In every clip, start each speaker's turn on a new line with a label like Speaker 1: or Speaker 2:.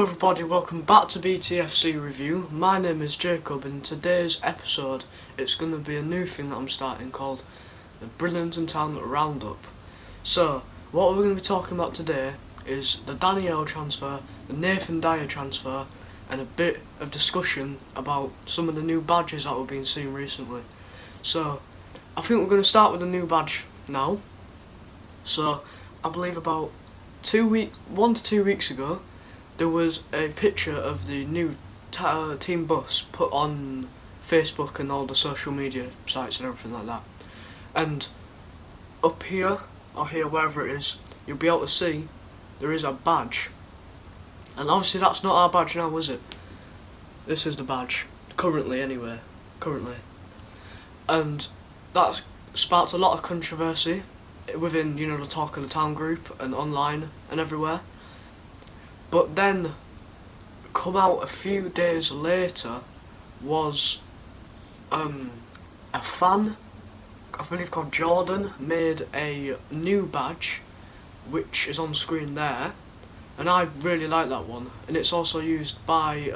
Speaker 1: Hello everybody, welcome back to BTFC Review. My name is Jacob and in today's episode it's going to be a new thing that I'm starting called the Bridlington Town Roundup. So, what we're going to be talking about today is the Danny Earl transfer, the Nathan Dyer transfer, and a bit of discussion about some of the new badges that we've been seeing recently. So, I think we're going to start with the new badge now. So, I believe about 1 to 2 weeks ago, there was a picture of the new team bus put on Facebook and all the social media sites and everything like that. And up here, or here, wherever it is, you'll be able to see there is a badge. And obviously that's not our badge now, is it? This is the badge, currently anyway, And that's sparked a lot of controversy within, the Talk of the Town group and online and everywhere. But then, come out a few days later, was a fan, I believe called Jordan, made a new badge, which is on screen there, and I really like that one. And it's also used by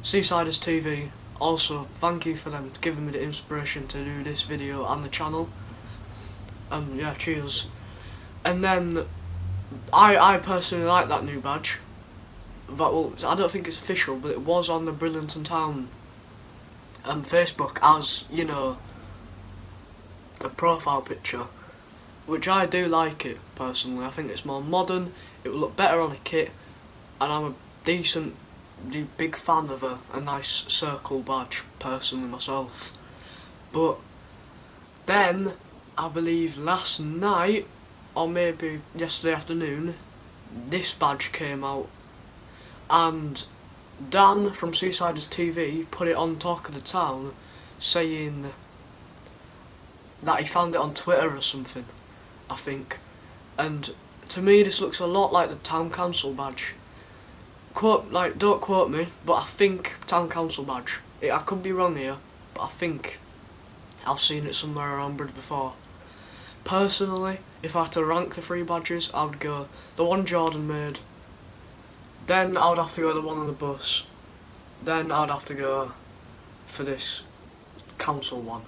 Speaker 1: Seasiders TV. Also, thank you for them giving me the inspiration to do this video and the channel. Yeah, cheers. And then I personally like that new badge. Well, I don't think it's official, but it was on the Bridlington Town Facebook as, the profile picture, which I do like it personally. I think it's more modern, it will look better on a kit, and I'm a big fan of a nice circle badge personally myself. But then, I believe last night, or maybe yesterday afternoon, this badge came out, and Dan from Seasiders TV put it on Talk of the Town, saying that he found it on Twitter or something, I think. And to me this looks a lot like the Town Council badge. Don't quote me, but I think Town Council badge. I could be wrong here, but I think I've seen it somewhere around Brid before. Personally, if I had to rank the three badges, I would go the one Jordan made, then I would have to go the one on the bus, then I would have to go for this council one.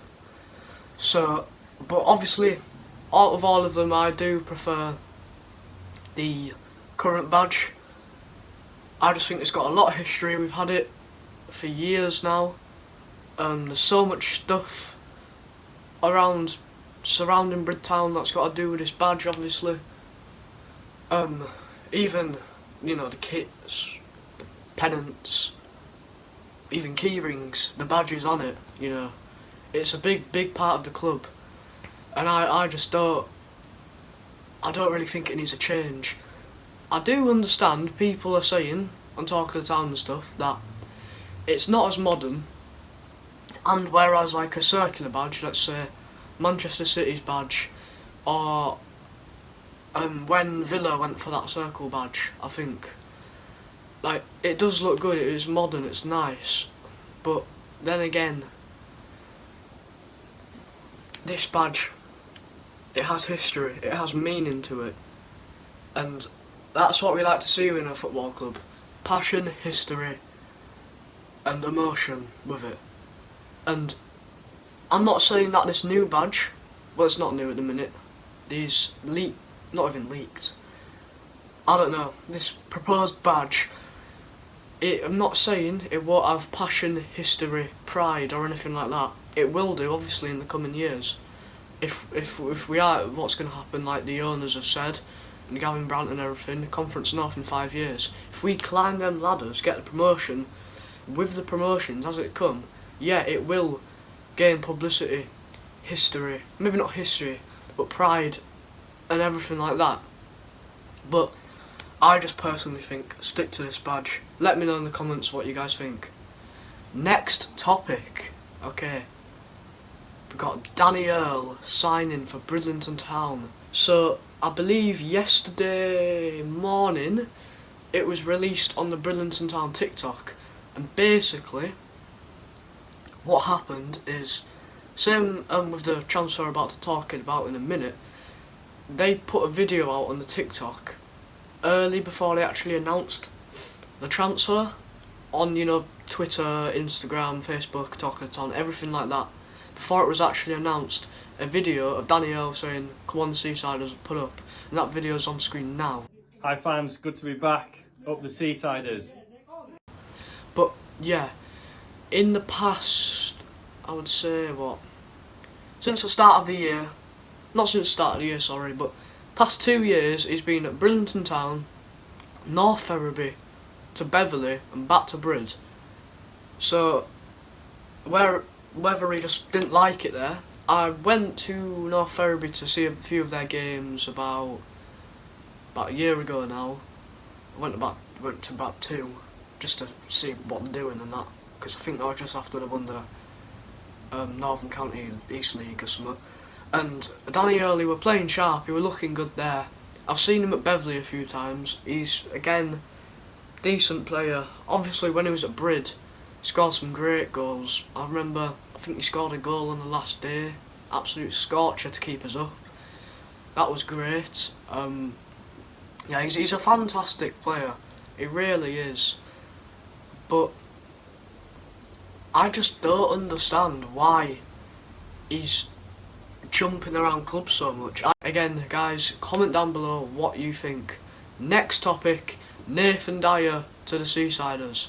Speaker 1: So, but obviously, out of all of them, I do prefer the current badge. I just think it's got a lot of history. We've had it for years now. There's so much stuff surrounding Brid Town that's got to do with this badge, obviously. Even, the kits, the pennants, even key rings, the badges on it, It's a big part of the club. And I don't really think it needs a change. I do understand people are saying, on Talk of the Town and stuff, that it's not as modern, and whereas like a circular badge, let's say Manchester City's badge, or when Villa went for that circle badge, I think, like, it does look good, it is modern, it's nice, but then again, this badge, it has history, it has meaning to it, and that's what we like to see in a football club. Passion, history, and emotion with it. And I'm not saying that this new badge, well, it's not new at the minute, these not even leaked, I don't know, this proposed badge, I'm not saying it won't have passion, history, pride or anything like that. It will do, obviously, in the coming years. If we are, what's going to happen, like the owners have said, and Gavin Brandt and everything, the Conference North in 5 years, if we climb them ladders, get the promotion, with the promotions as it come, yeah, it will gain publicity, history, maybe not history, but pride and everything like that. But I just personally think, stick to this badge. Let me know in the comments what you guys think. Next topic, okay, we've got Danny Earl signing for Bridlington Town. So, I believe yesterday morning it was released on the Bridlington Town TikTok, and basically what happened is, same with the transfer I'm about to talk about in a minute, they put a video out on the TikTok early before they actually announced the transfer on, you know, Twitter, Instagram, Facebook, Talkathon, everything like that, before it was actually announced, a video of Danielle saying, "Come on, Seasiders, put up," and that video's on screen now.
Speaker 2: Hi fans, good to be back. Up the Seasiders.
Speaker 1: But yeah, in the past, I would say since the start of the year, not since the start of the year, sorry, but past 2 years, he's been at Bridlington Town, North Ferriby, to Beverley, and back to Brid. So, whether he just didn't like it there, I went to North Ferriby to see a few of their games about a year ago now. I went to about 2, just to see what they're doing and that, because I think they were just after they won the Northern County East League or something. And Danny Early were playing sharp, he were looking good there. I've seen him at Beverley a few times. He's, again, decent player. Obviously when he was at Brid, he scored some great goals. I think he scored a goal on the last day. Absolute scorcher to keep us up. That was great. Yeah, he's a fantastic player. He really is. But I just don't understand why he's jumping around clubs so much. Again, guys, comment down below what you think. Next topic, Nathan Dyer to the Seasiders.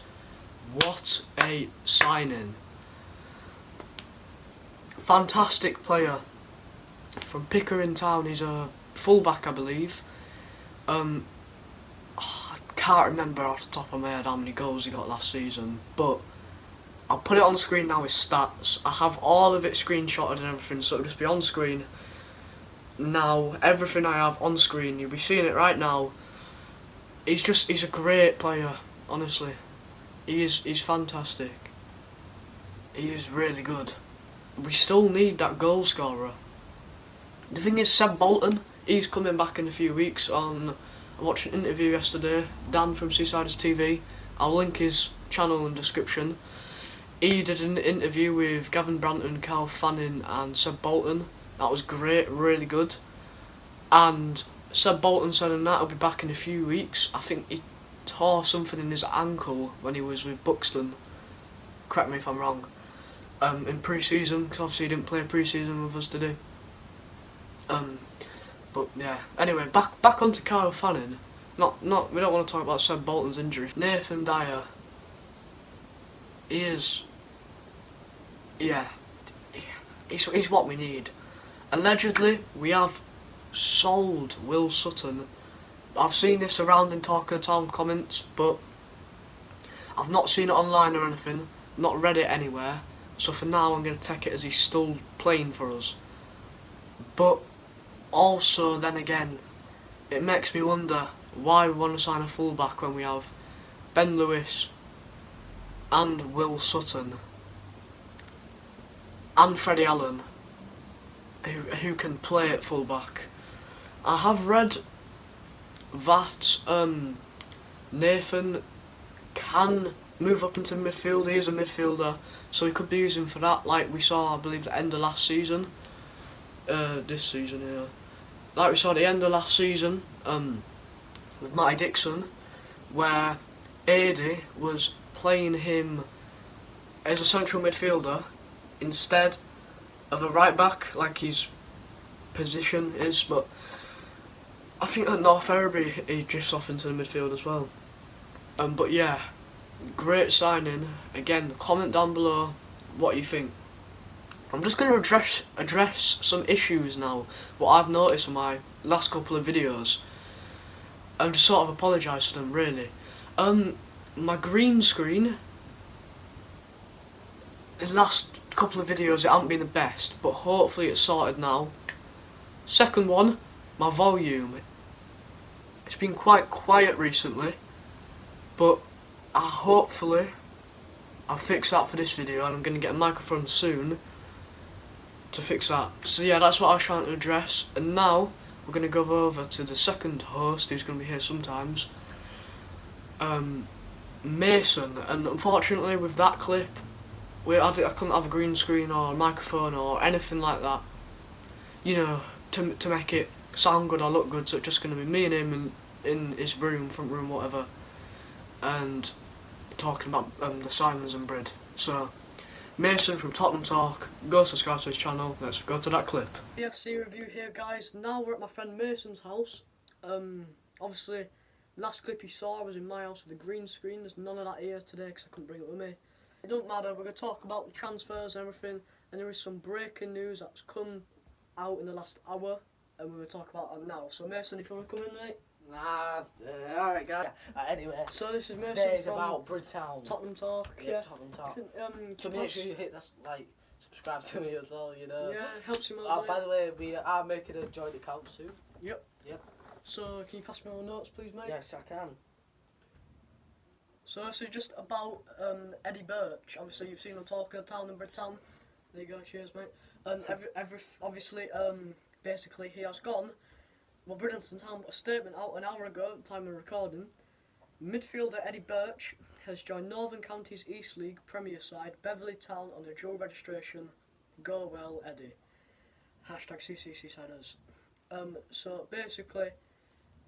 Speaker 1: What a signing. Fantastic player. From Pickering Town, he's a fullback, I believe. I can't remember off the top of my head how many goals he got last season, but I'll put it on the screen now, his stats. I have all of it screenshotted and everything, so it'll just be on screen now. Everything I have on screen, you'll be seeing it right now. He's a great player, honestly. He's fantastic. He is really good. We still need that goal scorer. The thing is, Seb Bolton, he's coming back in a few weeks. I watched an interview yesterday, Dan from Seasiders TV. I'll link his channel in the description. He did an interview with Gavin Branton, Carl Fanning and Seb Bolton. That was great, really good. And Seb Bolton said that he'll be back in a few weeks. I think he tore something in his ankle when he was with Buxton. Correct me if I'm wrong. In pre-season, because obviously he didn't play pre-season with us, did he? But yeah. Anyway, back onto Carl Fanning. We don't want to talk about Seb Bolton's injury. Nathan Dyer. He's what we need. Allegedly, we have sold Will Sutton. I've seen this around in Talkathon comments, but I've not seen it online or anything. Not read it anywhere. So for now, I'm going to take it as he's still playing for us. But also, then again, it makes me wonder why we want to sign a fullback when we have Ben Lewis and Will Sutton and Freddie Allen who can play at fullback. I have read that Nathan can move up into midfield. He is a midfielder, so we could be using for that, like we saw, I believe, the end of last season. This season, yeah. Like we saw the end of last season with Matty Dixon, where Ady was playing him as a central midfielder instead of a right back, like his position is. But I think at North Ferriby he drifts off into the midfield as well. But yeah, great signing. Again, comment down below what you think. I'm just going to address some issues now, what I've noticed in my last couple of videos, and just sort of apologise for them, really. My green screen, the last couple of videos, it hasn't been the best, but hopefully it's sorted now. Second one, my volume. It's been quite quiet recently, but hopefully I'll fix that for this video, and I'm going to get a microphone soon to fix that. So yeah, that's what I was trying to address. And now we're going to go over to the second host, who's going to be here sometimes, Mason. And unfortunately with that clip, I couldn't have a green screen or a microphone or anything like that, you know, to make it sound good or look good. So it's just going to be me and him in his room, front room, whatever. and talking about the signings and Brid. So, Mason from Tottenham Talk, go subscribe to his channel. Let's go to that clip. PFC review here, guys. Now we're at my friend Mason's house. Obviously, last clip you saw was in my house with the green screen. There's none of that here today because I couldn't bring it with me. It don't matter. We're going to talk about the transfers and everything. And there is some breaking news that's come out in the last hour, and we're going to talk about that now. So Mason, if you want to come in, mate.
Speaker 3: Nah, alright guys. Anyway,
Speaker 1: So this is Mason
Speaker 3: today's
Speaker 1: from
Speaker 3: about Brid Town.
Speaker 1: Tottenham Talk.
Speaker 3: Yeah, Tottenham Talk. So make sure you hit that, subscribe to me as well, you know.
Speaker 1: Yeah, it helps him out.
Speaker 3: By the way, we are making a joint account soon.
Speaker 1: Yep.
Speaker 3: Yep.
Speaker 1: So can you pass me all the notes, please, mate?
Speaker 3: Yes, I can.
Speaker 1: So this is just about Eddie Birch. Obviously, you've seen him talk of Town and Brid Town. There you go. Cheers, mate. Obviously, basically, he has gone. Well, Bridlington Town put a statement out an hour ago at the time of recording. Midfielder Eddie Birch has joined Northern Counties East League Premier side Beverley Town on the dual registration. Go well, Eddie. Hashtag Seasiders. So basically,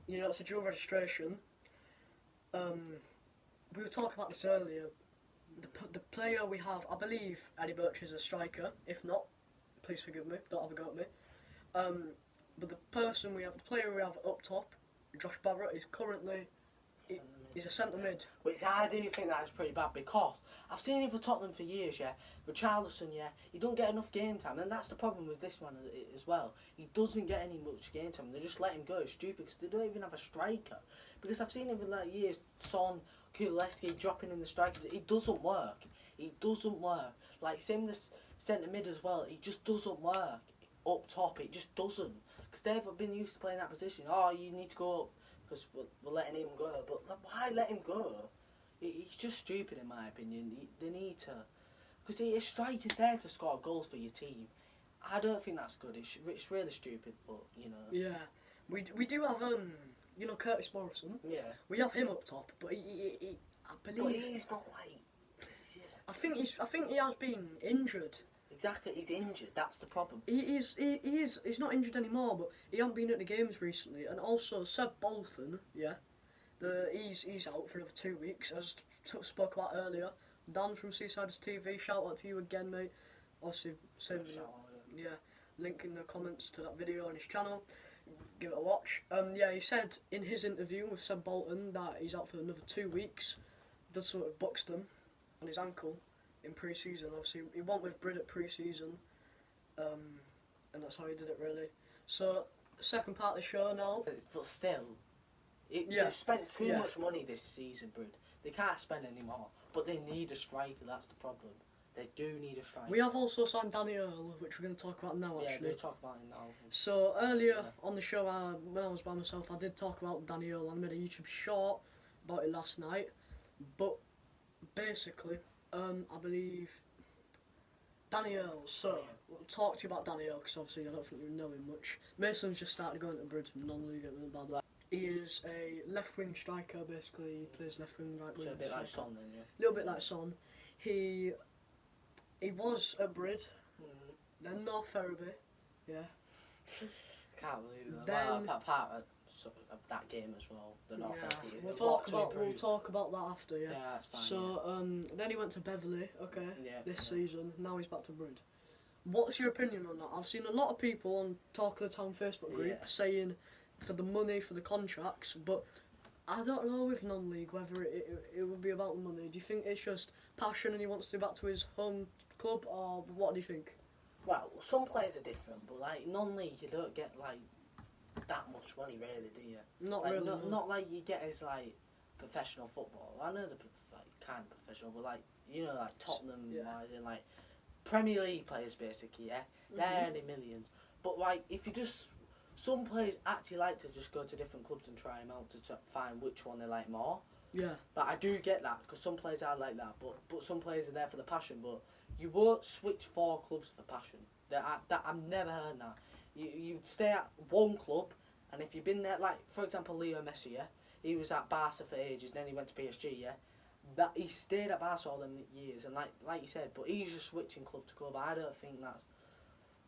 Speaker 1: you know, it's a dual registration. We were talking about this earlier. The player we have, I believe Eddie Birch is a striker. If not, please forgive me. Don't have a go at me. But the player we have up top, Josh Barrett, is currently he's a centre mid.
Speaker 3: Which I do think that is pretty bad because I've seen him for Tottenham for years, yeah. For Charleston, yeah, he don't get enough game time, and that's the problem with this one as well. He doesn't get any much game time. They just let him go. It's stupid because they don't even have a striker. Because I've seen him for like years, Son, Kuleski dropping in the striker. It doesn't work. It doesn't work. Like same with the centre mid as well. It just doesn't work up top. It just doesn't. Because they've been used to playing that position. Oh, you need to go up because we're letting him go. But why let him go? It's just stupid in my opinion. They need to. Because a striker's there to score goals for your team. I don't think that's good. It's really stupid, but, you know.
Speaker 1: Yeah. We do have, you know, Curtis Morrison.
Speaker 3: Yeah.
Speaker 1: We have him up top, but I believe...
Speaker 3: But he's not like... Yeah.
Speaker 1: I think he has been injured.
Speaker 3: Exactly, he's injured. That's the problem.
Speaker 1: He's not injured anymore, but he hasn't been at the games recently. And also Seb Bolton, yeah, he's out for another 2 weeks. As spoke about earlier. Dan from Seasiders TV, shout out to you again, mate. Obviously, same yeah, link in the comments to that video on his channel. Give it a watch. Yeah, he said in his interview with Seb Bolton that he's out for another 2 weeks. Does something with Buxton on his ankle in pre-season. Obviously, he went with Brid at pre-season, and that's how he did it really. So, the second part of the show now.
Speaker 3: But still, they've spent too much money this season, Brid. They can't spend any more, but they need a striker. That's the problem. They do need a striker.
Speaker 1: We have also signed Danny Earl, which we're going to talk about now. Actually,
Speaker 3: we'll talk about him now.
Speaker 1: So earlier on the show, when I was by myself, I did talk about Danny Earl. I made a YouTube short about it last night. But basically, I believe Danny Earl. So we'll talk to you about Danny Earl because obviously I don't think you know him much. Mason's just started going to Brid from non-league about that. He is a left-wing striker, basically. He plays left-wing, right-wing.
Speaker 3: So a bit like Son then, yeah?
Speaker 1: A little bit like Son. He was at Brid, then North Ferriby, yeah.
Speaker 3: Can't believe that.
Speaker 1: Then,
Speaker 3: part of that game as well, the North Ferriby.
Speaker 1: We'll talk about that after, yeah.
Speaker 3: Yeah, that's fine.
Speaker 1: So, then he went to Beverley, this season. Now he's back to Brid. What's your opinion on that? I've seen a lot of people on Talk of the Town Facebook group saying for the money, for the contracts, but I don't know with non-league whether it would be about the money. Do you think it's just passion and he wants to go back to his home club, or what do you think?
Speaker 3: Well, some players are different, but like non-league, you don't get like that much money, really, do you?
Speaker 1: Not
Speaker 3: like,
Speaker 1: really.
Speaker 3: Not like you get as like professional football. I know they're like kind of professional, but like you know, like Tottenham, and like Premier League players, basically, yeah, they're earning millions. But like, if you just some players actually like to just go to different clubs and try them out to find which one they like more.
Speaker 1: Yeah.
Speaker 3: But I do get that because some players are like that, but some players are there for the passion. But you won't switch 4 clubs for passion. I've never heard that. You stay at one club, and if you've been there, like for example Leo Messi, yeah, he was at Barca for ages, then he went to PSG, yeah. That he stayed at Barca all them years, and like you said, but he's just switching club to club. I don't think that's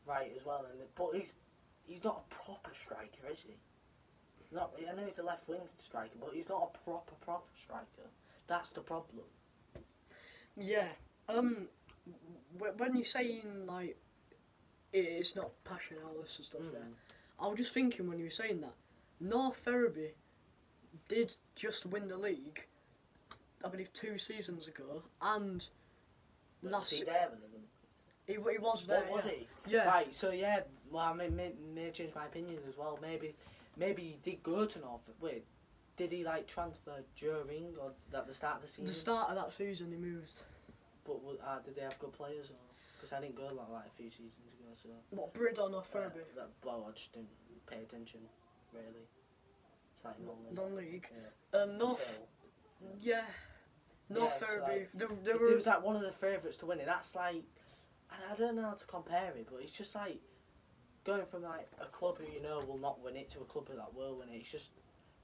Speaker 3: right as well. But he's not a proper striker, is he? I know he's a left wing striker, but he's not a proper striker. That's the problem.
Speaker 1: Yeah. When you're saying like it's not passion and all this and stuff, yeah, I was just thinking when you were saying that North Ferriby did just win the league, I believe 2 seasons ago, and
Speaker 3: Was he there with them?
Speaker 1: he was there.
Speaker 3: What was
Speaker 1: yeah.
Speaker 3: he?
Speaker 1: Yeah.
Speaker 3: Right. So yeah. Well, I mean, may change my opinion as well. Maybe he did go to North. Wait, did he like transfer during or at the start of the season?
Speaker 1: The start of that season he moved.
Speaker 3: But did they have good players? Because I didn't go like a few seasons ago. So.
Speaker 1: What, Brid or North Ferriby?
Speaker 3: Well, I just didn't pay attention, really. It's like
Speaker 1: Non-league.
Speaker 3: Yeah.
Speaker 1: North. Yeah. North Ferriby.
Speaker 3: Like, they was like one of the favourites to win it. That's like, I don't know how to compare it, but it's just like going from like a club who you know will not win it to a club that will win it. It's just,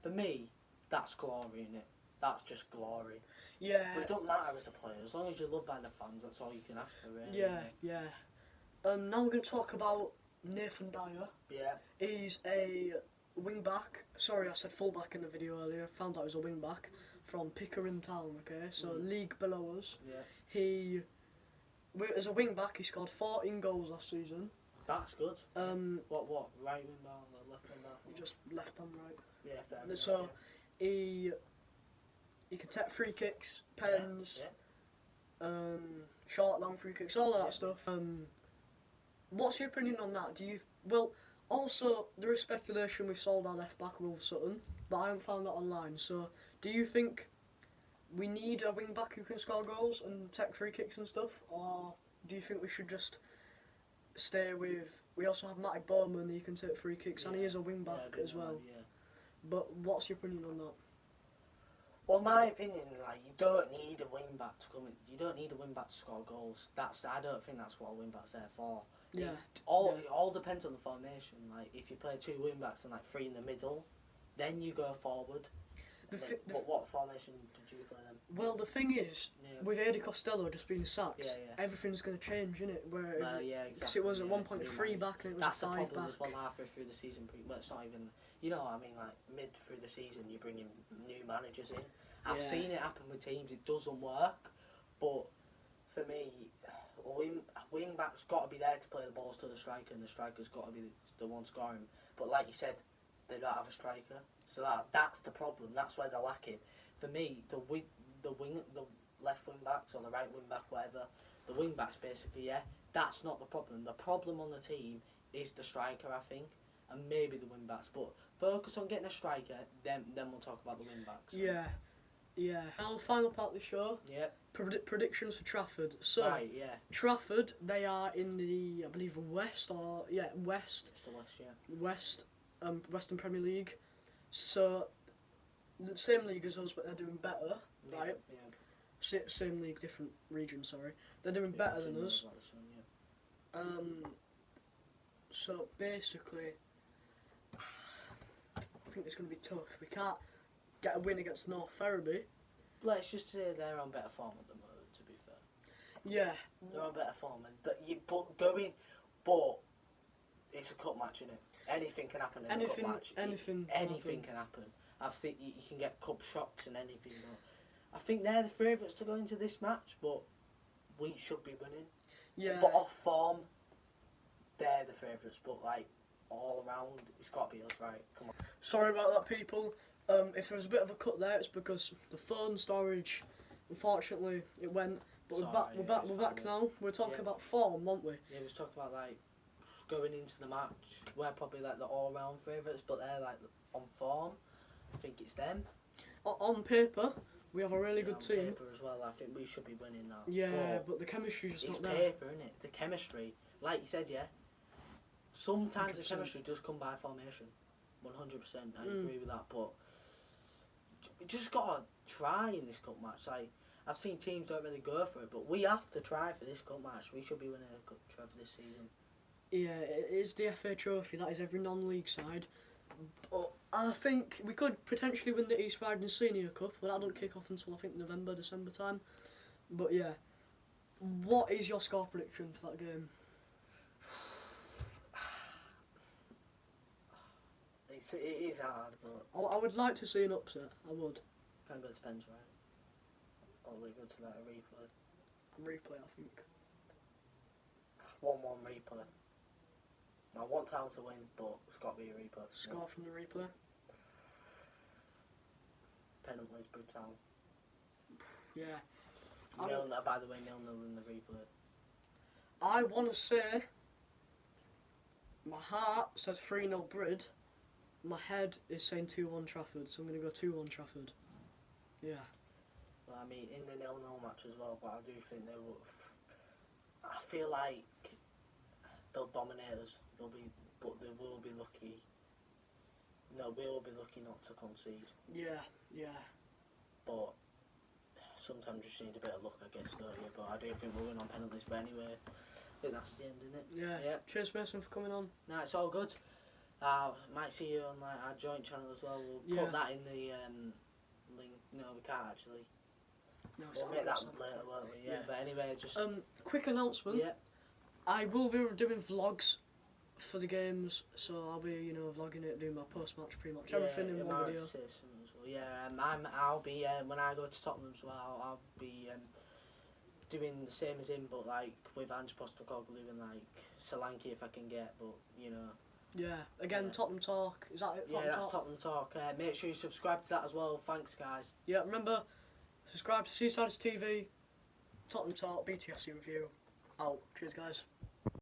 Speaker 3: for me, that's glory, innit? That's just glory.
Speaker 1: Yeah.
Speaker 3: But it don't matter as a player, as long as you're loved by the fans, that's all you can ask for, really.
Speaker 1: Yeah, yeah. Now we're going to talk about Nathan Dyer.
Speaker 3: Yeah.
Speaker 1: He's a wing back. Sorry, I said full back in the video earlier. Found out he was a wing back from Pickering Town. Okay, so league below us.
Speaker 3: Yeah.
Speaker 1: As a wing back, he scored 14 goals last season.
Speaker 3: That's good. What? Right wing back or left wing back?
Speaker 1: Just left and right.
Speaker 3: Yeah, fair enough.
Speaker 1: So he can take free kicks, pens, short, long free kicks, all of that stuff. What's your opinion on that? Also there is speculation we've sold our left back Will Sutton, but I haven't found that online. So do you think we need a wing back who can score goals and take free kicks and stuff, or do you think we should just stay with? We also have Matty Bowman, he can take free kicks, and he is a wing back as well.
Speaker 3: Yeah.
Speaker 1: But what's your opinion on that?
Speaker 3: Well, my opinion, like, you don't need a wing back to come in. You don't need a wing back to score goals. I don't think that's what a wing back's there for.
Speaker 1: Yeah.
Speaker 3: It all depends on the formation. Like, if you play 2 wing backs and like 3 in the middle, then you go forward. What formation did you play then?
Speaker 1: Well, the thing is, with Eddie Costello just being sacked, everything's going to change, innit?
Speaker 3: Exactly.
Speaker 1: Because it was at one point a 3 back and it was
Speaker 3: that's
Speaker 1: a 5 back.
Speaker 3: That's the problem as well halfway through the season. Well, it's not even, you know what I mean, like mid through the season you're bringing new managers in. I've seen it happen with teams, it doesn't work, but for me, a wing back's got to be there to play the balls to the striker, and the striker's got to be the one scoring. But like you said, they don't have a striker, so that's the problem. That's where they're lacking. For me, the left wing backs or the right wing back, whatever, the wing backs basically, that's not the problem. The problem on the team is the striker, I think, and maybe the wing backs. But focus on getting a striker, then we'll talk about the wing backs.
Speaker 1: Yeah. Now, final part of the show.
Speaker 3: Yeah.
Speaker 1: Predictions for Trafford. So, Trafford, they are in the, I believe, west.
Speaker 3: It's the west,
Speaker 1: West, Western Premier League. So, the same league as us, but they're doing better, right? Yeah. Same league, different region. Sorry, they're doing better than us. So basically, I think it's going to be tough. We can't get a win against North Ferriby.
Speaker 3: Let's just say they're on better form at the moment, to be fair.
Speaker 1: Yeah.
Speaker 3: They're on better form. But it's a cup match, innit? Anything can happen in a cup match. Anything can happen. I've seen you can get cup shocks and anything. But I think they're the favourites to go into this match, but we should be winning.
Speaker 1: Yeah.
Speaker 3: But off form, they're the favourites. But like all around, it's got to be us, right? Come on.
Speaker 1: Sorry about that, people. If there was a bit of a cut there, it's because the phone storage, unfortunately, it went. But we're back now. We're talking about form, weren't we?
Speaker 3: Yeah, we was talking about like going into the match. We're probably like the all-round favourites, but they're like on form. I think it's them.
Speaker 1: On paper, we have a really good team.
Speaker 3: On paper as well, I think we should be winning that.
Speaker 1: Yeah, but the chemistry's just not there.
Speaker 3: It's paper, isn't it? The chemistry, like you said, sometimes 100%. The chemistry does come by formation. 100%, I agree with that, but we just gotta try in this cup match. Like, I've seen teams don't really go for it, but we have to try for this cup match. We should be winning a cup trophy this season.
Speaker 1: Yeah, it is the FA Trophy. That is every non-league side. But I think we could potentially win the East Riding Senior Cup, but that don't kick off until I think November, December time. But yeah, what is your score prediction for that game?
Speaker 3: It is hard, but
Speaker 1: I would like to see an upset. I would.
Speaker 3: Can go to pens, right? probably go to that replay.
Speaker 1: Replay, I think.
Speaker 3: 1-1 replay. I want Town to win, but it's got to be a replay.
Speaker 1: Score from the replay.
Speaker 3: Penalties, Brid Town.
Speaker 1: Yeah.
Speaker 3: By the way, 0-0 in the replay.
Speaker 1: I want to say, my heart says 3-0 Brid. My head is saying 2-1 Trafford, so I'm going to go 2-1 Trafford. Yeah.
Speaker 3: Well, I mean, in the 0-0 match as well, but I do think they will. I feel like they'll dominate us. But they will be lucky. No, we will be lucky not to concede.
Speaker 1: Yeah, yeah.
Speaker 3: But sometimes you just need a bit of luck, I guess, don't you? But I do think we'll win on penalties. But anyway, I think that's the end, isn't it?
Speaker 1: Yeah. Cheers, Mason, for coming on.
Speaker 3: No, it's all good. Might see you on like our joint channel as well. We'll put that in the link. No, we can't actually.
Speaker 1: No,
Speaker 3: We'll make that later, won't we? Yeah. But anyway, just
Speaker 1: quick announcement.
Speaker 3: Yeah.
Speaker 1: I will be doing vlogs for the games, so I'll be, vlogging it, doing my post-match, pretty much everything in one video.
Speaker 3: Yeah, I'll be when I go to Tottenham as well. I'll be doing the same as him, but like with Ange Postecoglou and like Solanke if I can get. But
Speaker 1: Yeah. Again, Tottenham Talk. Is that it?
Speaker 3: That's Tottenham Talk. Make sure you subscribe to that as well. Thanks, guys.
Speaker 1: Yeah. Remember, subscribe to Seasiders TV, Tottenham Talk, BTFC review. Out. Cheers, guys.